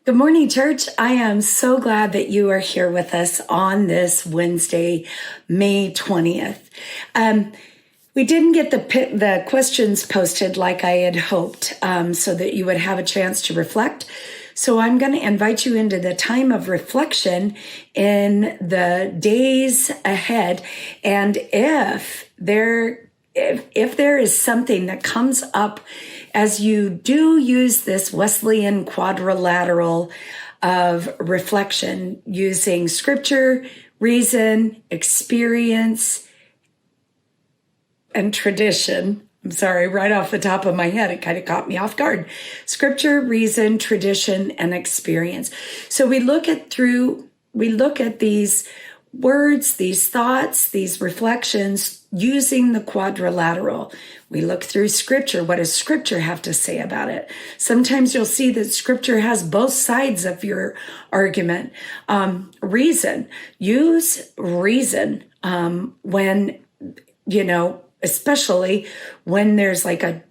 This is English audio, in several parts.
Good morning, church. I am so glad that you are here with us on this Wednesday, May 20th. We didn't get the questions posted like I had hoped, so that you would have a chance to reflect. So I'm going to invite you into the time of reflection in the days ahead. And if there is something that comes up as you do use this Wesleyan quadrilateral of reflection using scripture, reason, experience, and tradition. I'm sorry, right off the top of my head, it kind of caught me off guard. Scripture, reason, tradition, and experience. So we look at these words, these thoughts, these reflections using the quadrilateral. We look through scripture. What does scripture have to say about it? Sometimes you'll see that scripture has both sides of your argument. Reason. Use reason when, especially when there's like a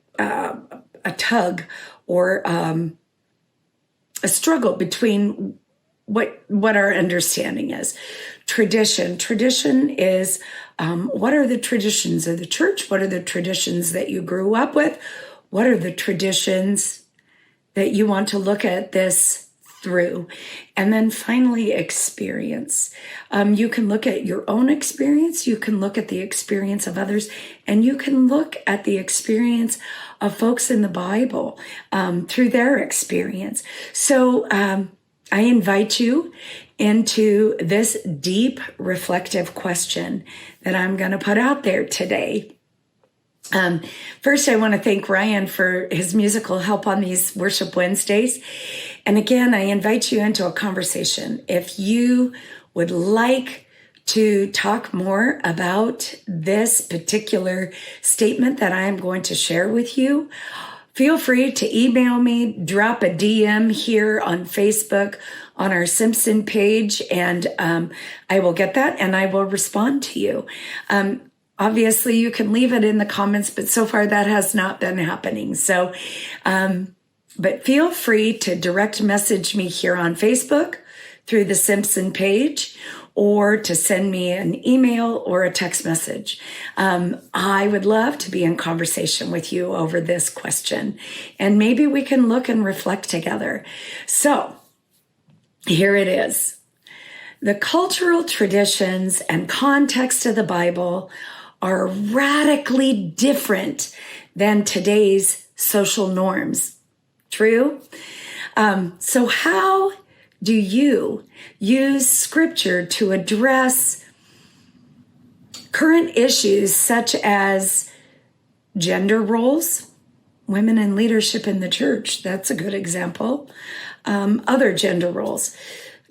tug or a struggle between what our understanding is. Tradition. Tradition is what are the traditions of the church? What are the traditions that you grew up with? What are the traditions that you want to look at this through? And then finally, experience. You can look at your own experience. You can look at the experience of others, and you can look at the experience of folks in the Bible through their experience. So I invite you into this deep reflective question that I'm going to put out there today. First, I want to thank Ryan for his musical help on these Worship Wednesdays. And again, I invite you into a conversation. If you would like to talk more about this particular statement that I am going to share with you, feel free to email me, drop a DM here on Facebook on our Simpson page, and I will get that and I will respond to you. Obviously, you can leave it in the comments, but so far that has not been happening. So, but feel free to direct message me here on Facebook through the Simpson page, or to send me an email or a text message. I would love to be in conversation with you over this question, and maybe we can look and reflect together. So here it is. The cultural traditions and context of the Bible are radically different than today's social norms. True? So how do you use scripture to address current issues such as gender roles, women in leadership in the church? That's a good example. Other gender roles,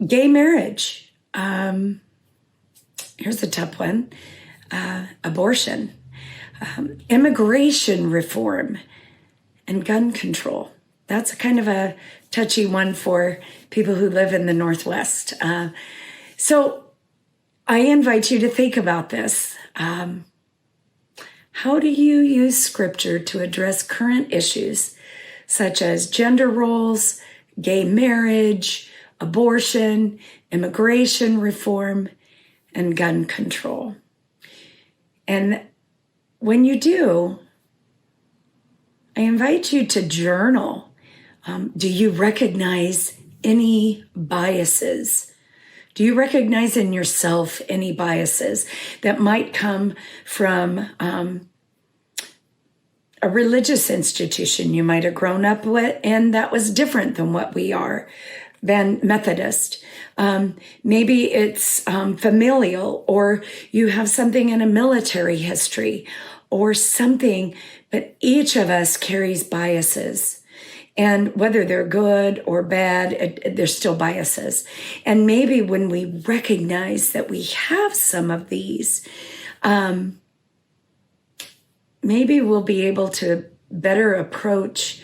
gay marriage. Here's a tough one. Abortion, immigration reform, and gun control. That's a kind of a touchy one for people who live in the Northwest. So I invite you to think about this. How do you use scripture to address current issues such as gender roles, gay marriage, abortion, immigration reform, and gun control? And when you do, I invite you to journal. Do you recognize any biases? Do you recognize in yourself any biases that might come from a religious institution you might have grown up with, and that was different than what we are, than Methodist? Maybe it's familial, or you have something in a military history or something, but each of us carries biases. And whether they're good or bad, they're still biases. And maybe when we recognize that we have some of these, maybe we'll be able to better approach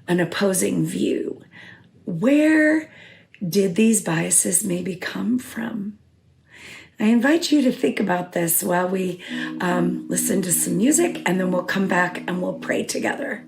an opposing view. Where did these biases maybe come from? I invite you to think about this while we listen to some music, and then we'll come back and we'll pray together.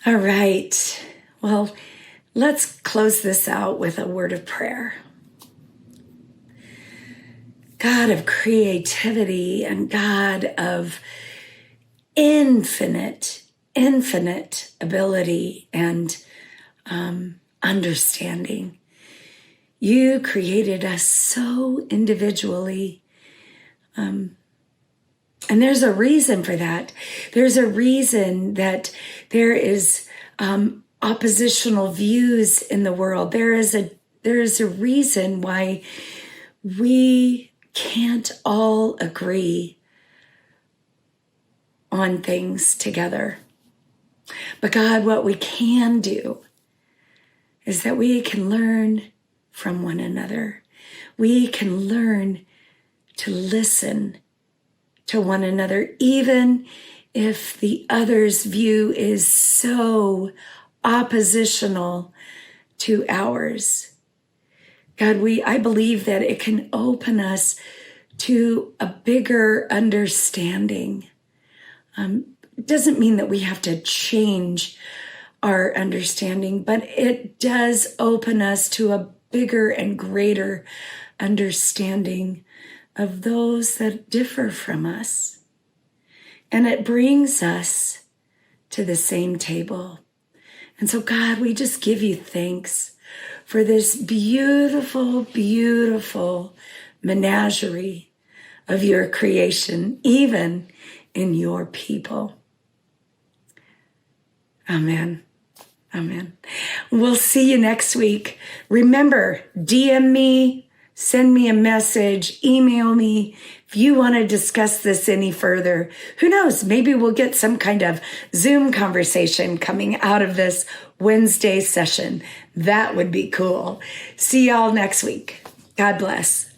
All right. Well, let's close this out with a word of prayer. God of creativity and God of infinite ability and understanding. You created us so individually. And there's a reason for that. There's a reason that there is oppositional views in the world. There is a reason why we can't all agree on things together. But God, what we can do is that we can learn from one another. We can learn to listen to one another, even if the other's view is so oppositional to ours. God, I believe that it can open us to a bigger understanding. It doesn't mean that we have to change our understanding, but it does open us to a bigger and greater understanding of those that differ from us. And it brings us to the same table. And so, God, we just give you thanks for this beautiful, beautiful menagerie of your creation, even in your people. Amen. Amen. We'll see you next week. Remember, DM me, send me a message, email me if you want to discuss this any further. Who knows? Maybe we'll get some kind of Zoom conversation coming out of this Wednesday session. That would be cool. See y'all next week. God bless.